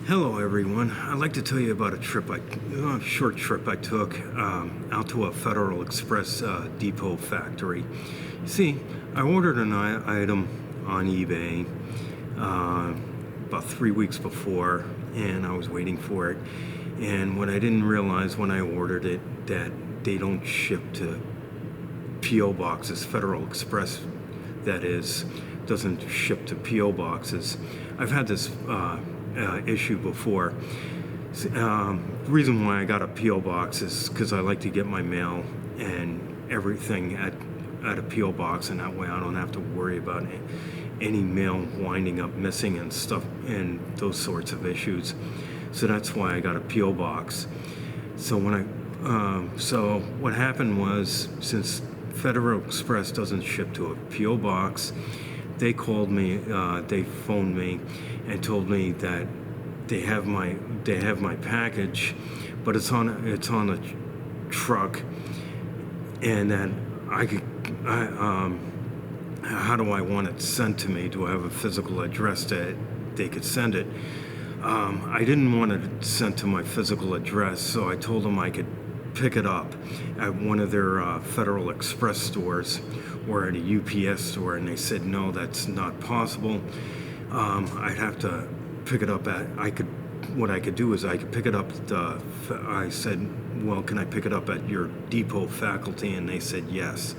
Hello, everyone. I'd like to tell you about a short trip I took out to a Federal Express depot factory. See, I ordered an item on eBay about 3 weeks before, and I was waiting for it. And what I didn't realize when I ordered it, that they don't ship to P.O. boxes. Federal Express, that is, doesn't ship to P.O. boxes. I've had this issue before. The reason why I got a P.O. box is because I like to get my mail and everything at a P.O. box, and that way I don't have to worry about any mail winding up missing and stuff and those sorts of issues. So that's why I got a P.O. box. So so what happened was, since Federal Express doesn't ship to a P.O. box, they called me, they phoned me and told me that they have my package, but it's on a truck, and that how do I want it sent to me? Do I have a physical address that they could send it? I didn't want it sent to my physical address, so I told them I could pick it up at one of their Federal Express stores or at a UPS store, and they said no, that's not possible. I'd have to pick it up what I could do is I could pick it up I said, well, can I pick it up at your depot faculty? And they said yes.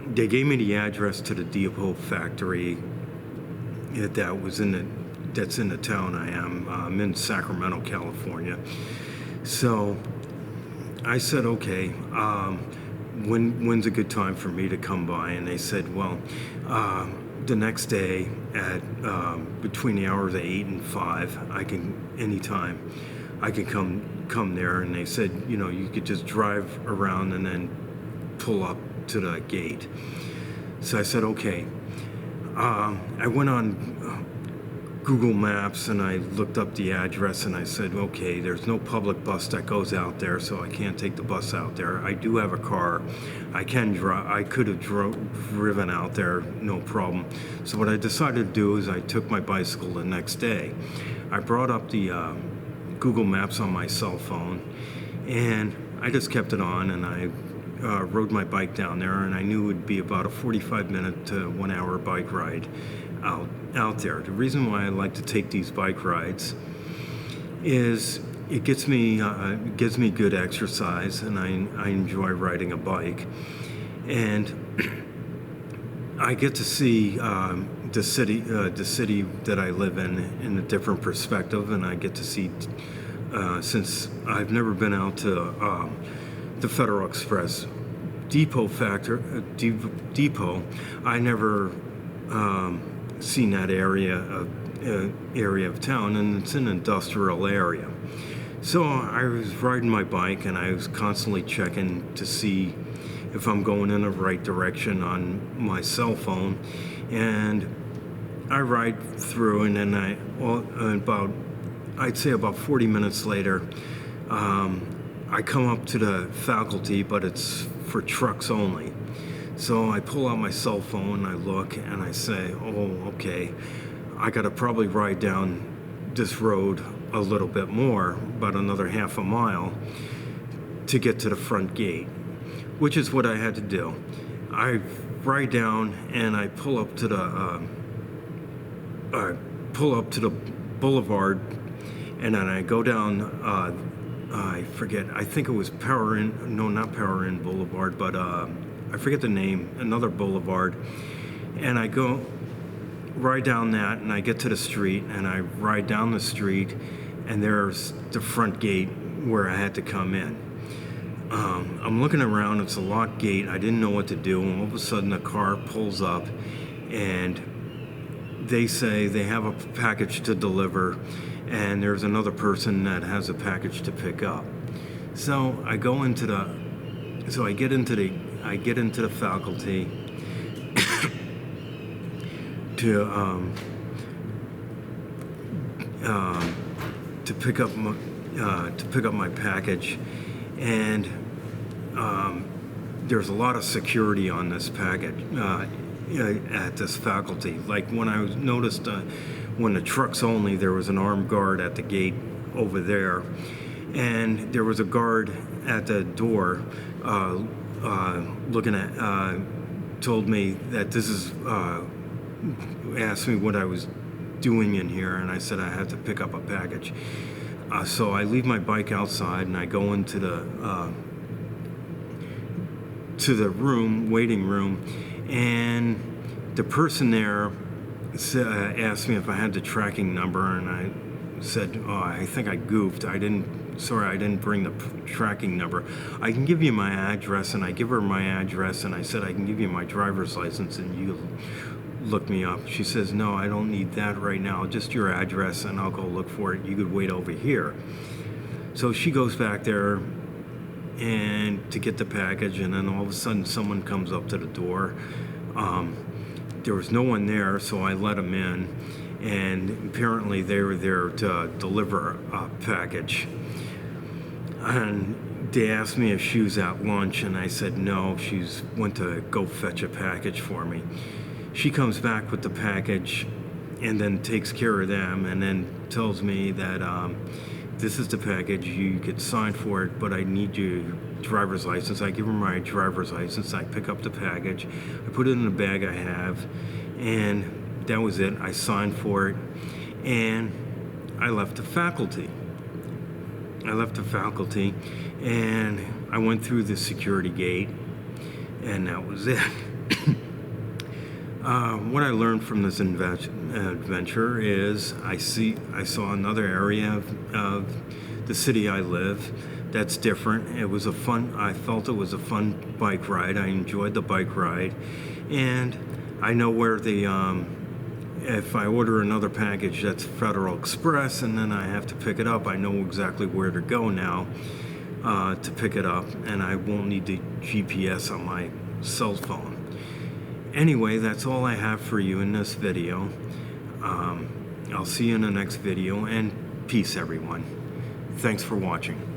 They gave me the address to the depot factory that's in the town I am. I'm in Sacramento, California. So I said, okay, when's a good time for me to come by? And they said, well, the next day at between the hours of 8 and 5, anytime I can come there. And they said, you could just drive around and then pull up to the gate. So I said, okay. I went on Google Maps and I looked up the address, and I said, okay, there's no public bus that goes out there, so I can't take the bus out there. I do have a car. I could have driven out there, no problem. So what I decided to do is I took my bicycle the next day. I brought up the Google Maps on my cell phone, and I just kept it on, and I rode my bike down there, and I knew it would be about a 45-minute to 1 hour bike ride out there. The reason why I like to take these bike rides is it gives me good exercise, and I enjoy riding a bike, and I get to see the city that I live in a different perspective, and I get to see since I've never been out to the Federal Express depot, I never seen that area of town, and it's an industrial area. So I was riding my bike, and I was constantly checking to see if I'm going in the right direction on my cell phone. And I ride through, and then I'd say about 40 minutes later, I come up to the faculty, but it's for trucks only. So I pull out my cell phone, I look, and I say, oh, okay, I gotta probably ride down this road a little bit more, about another half a mile, to get to the front gate, which is what I had to do. I ride down, and I pull up to the boulevard, and then I go down, I forget, I think it was not Power Inn Boulevard, but I forget the name, another boulevard, and I go ride down that, and I get to the street, and I ride down the street, and there's the front gate where I had to come in. I'm looking around, it's a locked gate, I didn't know what to do, and all of a sudden a car pulls up, and they say they have a package to deliver, and there's another person that has a package to pick up. So I get into the faculty to pick up my package, and there's a lot of security on this package at this faculty. Like when I noticed when the trucks only, there was an armed guard at the gate over there, and there was a guard at the door looking at, told me that this is, asked me what I was doing in here, and I said I had to pick up a package. So I leave my bike outside and I go into the room, waiting room, and the person there asked me if I had the tracking number, and I said, "Oh, I think I goofed. I didn't bring the tracking number. I can give you my address," and I give her my address, and I said, "I can give you my driver's license, and you look me up." She says, "No, I don't need that right now. Just your address, and I'll go look for it. You could wait over here." So she goes back there and to get the package, and then all of a sudden someone comes up to the door. There was no one there, so I let them in, and apparently they were there to deliver a package. And they asked me if she was at lunch, and I said no, she's went to go fetch a package for me. She comes back with the package and then takes care of them, and then tells me that this is the package, you could sign for it, but I need your driver's license. I give her my driver's license, I pick up the package, I put it in the bag I have, and that was it. I signed for it, and I left the faculty. And I went through the security gate, and that was it. What I learned from this adventure is I saw another area of the city I live that's different. I felt it was a fun bike ride. I enjoyed the bike ride, and I know where if I order another package that's Federal Express and then I have to pick it up, I know exactly where to go now to pick it up, and I won't need the GPS on my cell phone. Anyway, that's all I have for you in this video. I'll see you in the next video, and peace, everyone. Thanks for watching.